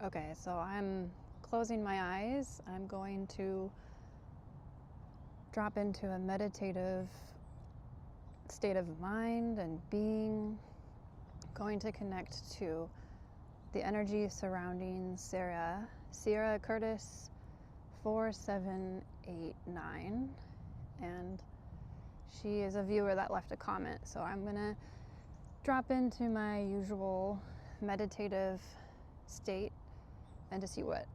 Okay, so I'm closing my eyes. I'm going to drop into a meditative state of mind and being. Going to connect to the energy surrounding Sierra Curtis 4789, and she is a viewer that left a comment. So I'm gonna drop into my usual meditative state and to see what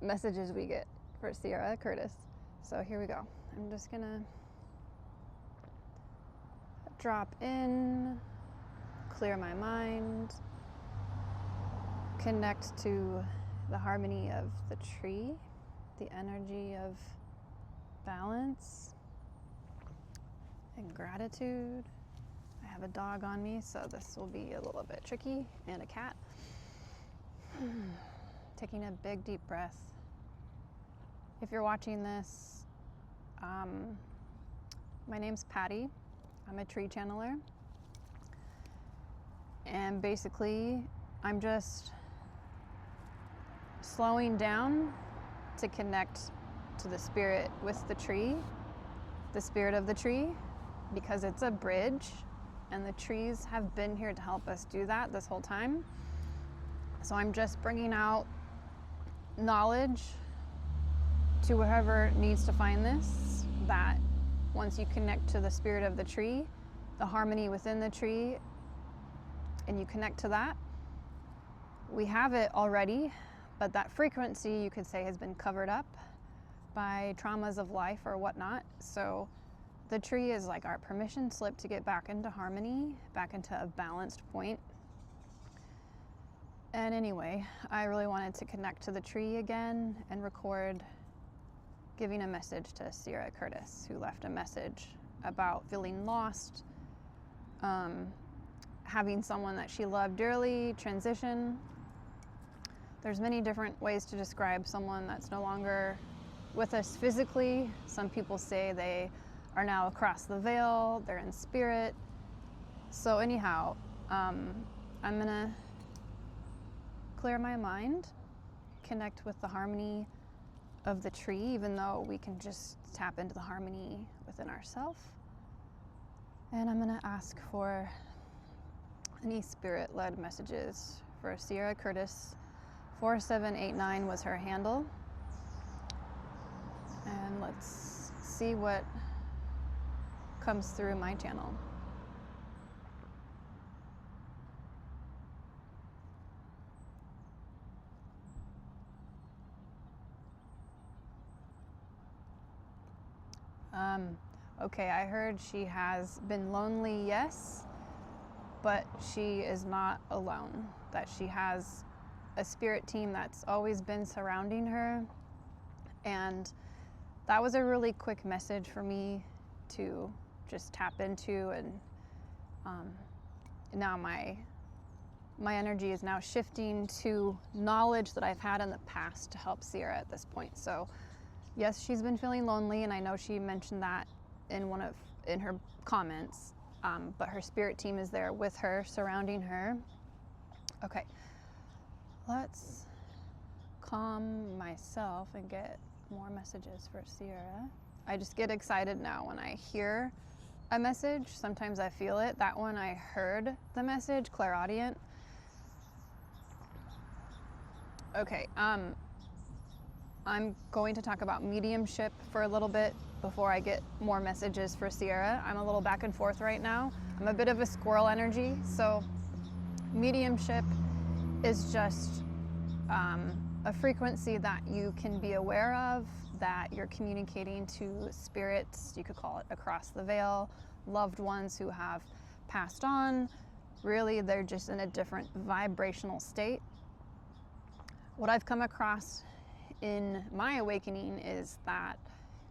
messages we get for Sierra Curtis. So here we go. I'm just gonna drop in, clear my mind, connect to the harmony of the tree, the energy of balance and gratitude. I have a dog on me, so this will be a little bit tricky, and a cat. Taking a big deep breath. If you're watching this, my name's Patty. I'm a tree channeler. And basically, I'm just slowing down to connect to the spirit with the tree, the spirit of the tree, because it's a bridge, and the trees have been here to help us do that this whole time. So I'm just bringing out knowledge to whoever needs to find this, that once you connect to the spirit of the tree, the harmony within the tree, and you connect to that, we have it already, but that frequency, you could say, has been covered up by traumas of life or whatnot. So the tree is like our permission slip to get back into harmony, back into a balanced point. And anyway, I really wanted to connect to the tree again and record giving a message to Sierra Curtis, who left a message about feeling lost, having someone that she loved dearly transition. There's many different ways to describe someone that's no longer with us physically. Some people say they are now across the veil, they're in spirit. So anyhow, I'm gonna clear my mind, connect with the harmony of the tree, even though we can just tap into the harmony within ourselves. And I'm gonna ask for any spirit-led messages for Sierra Curtis. 4789 was her handle. And let's see what comes through my channel. Okay, I heard she has been lonely, yes, but she is not alone. That she has a spirit team that's always been surrounding her. And that was a really quick message for me to just tap into, and now my energy is now shifting to knowledge that I've had in the past to help Sierra at this point. So yes, she's been feeling lonely, and I know she mentioned that in her comments, but her spirit team is there with her, surrounding her. Okay, let's calm myself and get more messages for Sierra. I just get excited now when I hear a message. Sometimes I feel it. That one I heard the message, clairaudient. Okay, I'm going to talk about mediumship for a little bit before I get more messages for Sierra. I'm a little back and forth right now. I'm a bit of a squirrel energy, so mediumship is just a frequency that you can be aware of, that you're communicating to spirits, you could call it across the veil, loved ones who have passed on. Really, they're just in a different vibrational state. What I've come across in my awakening is that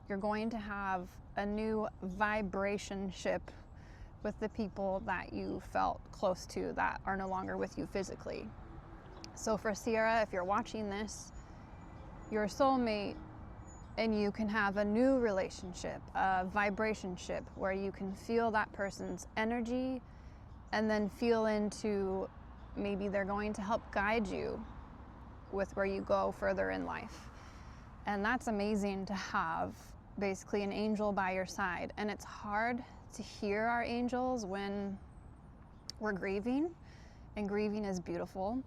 you're going to have a new vibrationship with the people that you felt close to that are no longer with you physically. So for Sierra, if you're watching this, your soulmate and you can have a new relationship, a vibrationship, where you can feel that person's energy and then feel into maybe they're going to help guide you with where you go further in life. And that's amazing to have basically an angel by your side. And it's hard to hear our angels when we're grieving, and grieving is beautiful.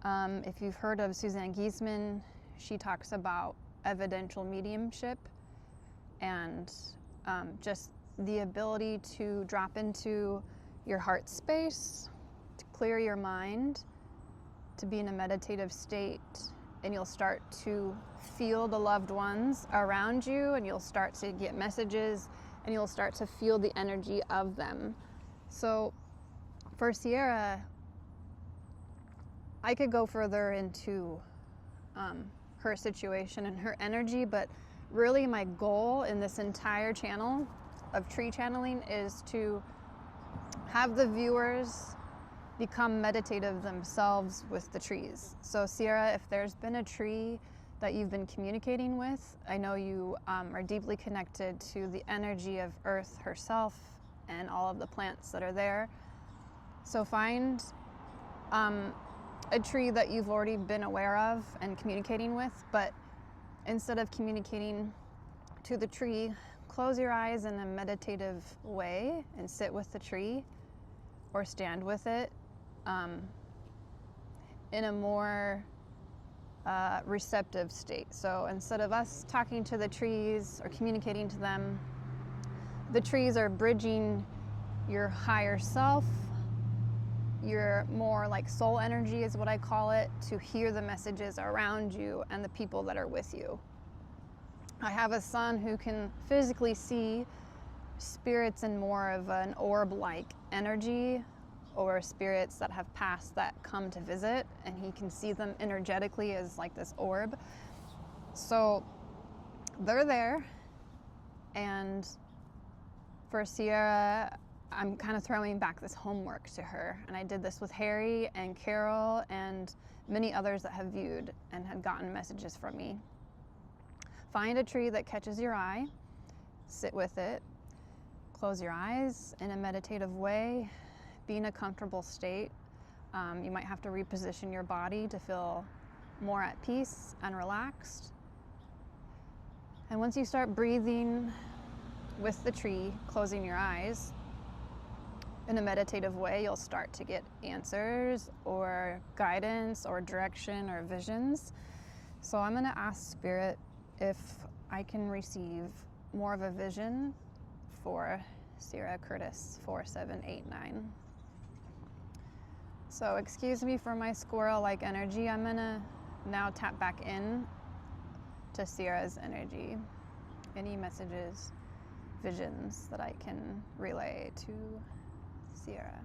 If you've heard of Suzanne Giesemann, she talks about evidential mediumship and just the ability to drop into your heart space, to clear your mind, to be in a meditative state, and you'll start to feel the loved ones around you, and you'll start to get messages, and you'll start to feel the energy of them. So for Sierra, I could go further into her situation and her energy, but really my goal in this entire channel of tree channeling is to have the viewers become meditative themselves with the trees. So Sierra, if there's been a tree that you've been communicating with, I know you are deeply connected to the energy of Earth herself and all of the plants that are there. So find a tree that you've already been aware of and communicating with, but instead of communicating to the tree, close your eyes in a meditative way and sit with the tree or stand with it in a more receptive state. So instead of us talking to the trees or communicating to them, the trees are bridging your higher self, your more like soul energy is what I call it, to hear the messages around you and the people that are with you. I have a son who can physically see spirits in more of an orb-like energy, or spirits that have passed that come to visit, and he can see them energetically as like this orb. So they're there, and for Sierra, I'm kind of throwing back this homework to her, and I did this with Harry and Carol and many others that have viewed and had gotten messages from me. Find a tree that catches your eye, sit with it, close your eyes in a meditative way, be in a comfortable state. You might have to reposition your body to feel more at peace and relaxed. And once you start breathing with the tree, closing your eyes, in a meditative way, you'll start to get answers or guidance or direction or visions. So I'm going to ask Spirit if I can receive more of a vision for Sierra Curtis 4789. So excuse me for my squirrel-like energy. I'm going to now tap back in to Sierra's energy. Any messages, visions that I can relay to Sierra.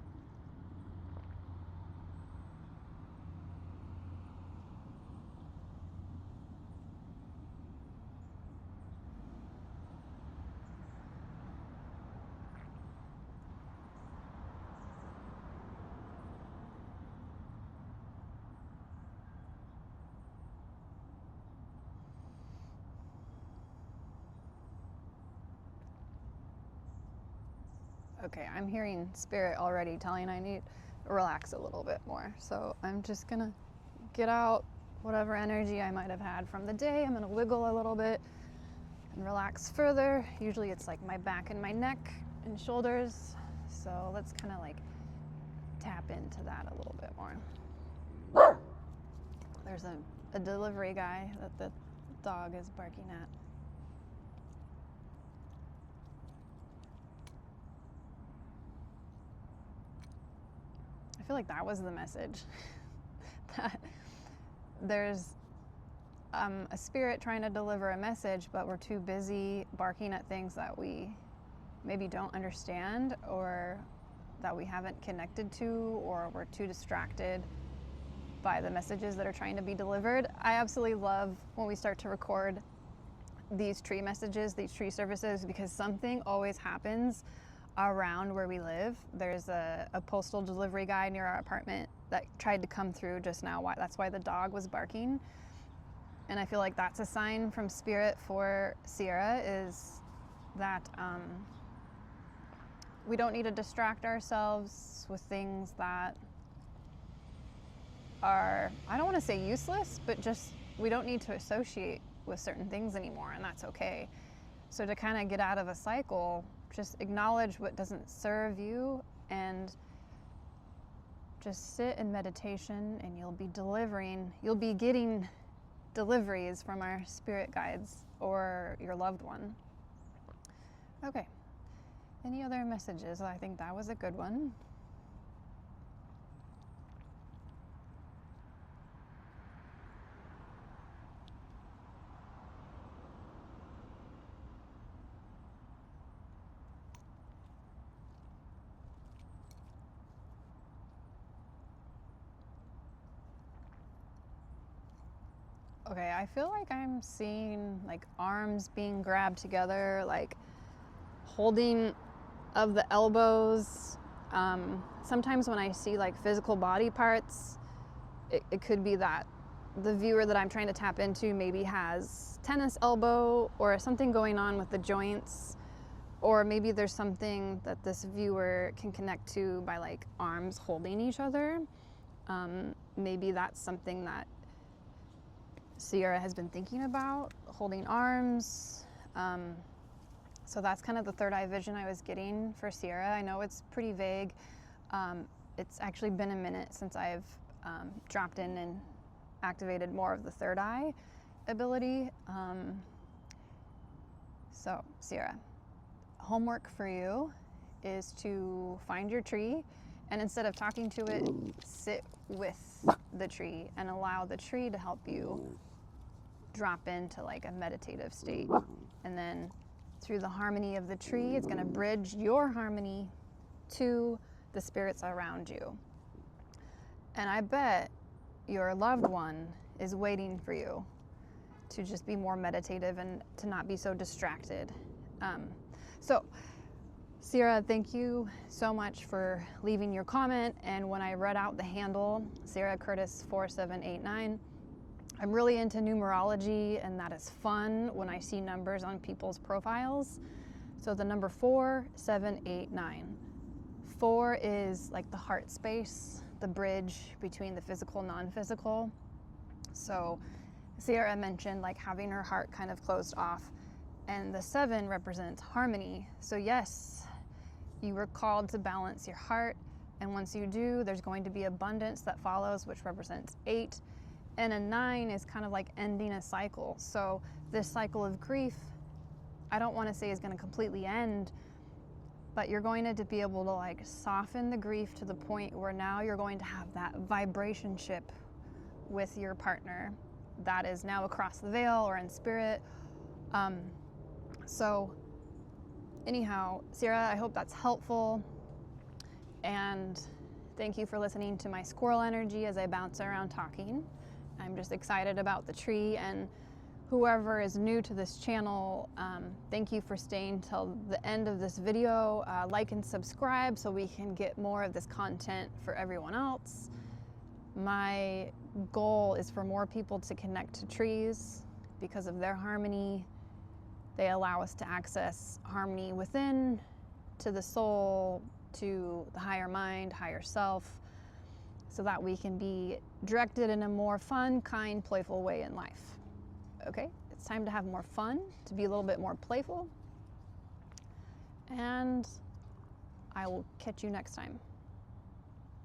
Okay, I'm hearing Spirit already telling I need to relax a little bit more. So I'm just gonna get out whatever energy I might have had from the day. I'm gonna wiggle a little bit and relax further. Usually it's like my back and my neck and shoulders. So let's kind of like tap into that a little bit more. There's a delivery guy that the dog is barking at. I feel like that was the message. That there's a spirit trying to deliver a message, but we're too busy barking at things that we maybe don't understand, or that we haven't connected to, or we're too distracted by the messages that are trying to be delivered. I absolutely love when we start to record these tree messages, these tree services, because something always happens around where we live. There's a postal delivery guy near our apartment that tried to come through just now. That's why the dog was barking. And I feel like that's a sign from Spirit for Sierra, is that we don't need to distract ourselves with things that are, I don't want to say useless, but just we don't need to associate with certain things anymore, and that's okay. So to kind of get out of a cycle, just acknowledge what doesn't serve you and just sit in meditation, and you'll be getting deliveries from our spirit guides or your loved one. Okay. Any other messages? I think that was a good one. Okay, I feel like I'm seeing like arms being grabbed together, like holding of the elbows. Sometimes when I see like physical body parts, it could be that the viewer that I'm trying to tap into maybe has tennis elbow or something going on with the joints, or maybe there's something that this viewer can connect to by like arms holding each other. Maybe that's something that Sierra has been thinking about, holding arms. So that's kind of the third eye vision I was getting for Sierra. I know it's pretty vague. It's actually been a minute since I've dropped in and activated more of the third eye ability. So Sierra, homework for you is to find your tree, and instead of talking to it, sit with the tree and allow the tree to help you drop into like a meditative state. And then through the harmony of the tree, it's going to bridge your harmony to the spirits around you. And I bet your loved one is waiting for you to just be more meditative and to not be so distracted. So Sierra, thank you so much for leaving your comment. And when I read out the handle, Sierra Curtis 4789, I'm really into numerology, and that is fun when I see numbers on people's profiles. So the number 4789. 4 is like the heart space, the bridge between the physical and non-physical. So Sierra mentioned like having her heart kind of closed off, and the 7 represents harmony. So yes, you were called to balance your heart, and once you do, there's going to be abundance that follows, which represents 8. And a 9 is kind of like ending a cycle. So this cycle of grief, I don't want to say is going to completely end, but you're going to be able to like soften the grief to the point where now you're going to have that vibrationship with your partner that is now across the veil or in spirit. So anyhow, Sierra, I hope that's helpful. And thank you for listening to my squirrel energy as I bounce around talking. I'm just excited about the tree, and whoever is new to this channel, thank you for staying till the end of this video. Like and subscribe so we can get more of this content for everyone else. My goal is for more people to connect to trees because of their harmony. They allow us to access harmony within, to the soul, to the higher mind, higher self, so that we can be directed in a more fun, kind, playful way in life. Okay, it's time to have more fun, to be a little bit more playful, and I will catch you next time.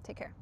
Take care.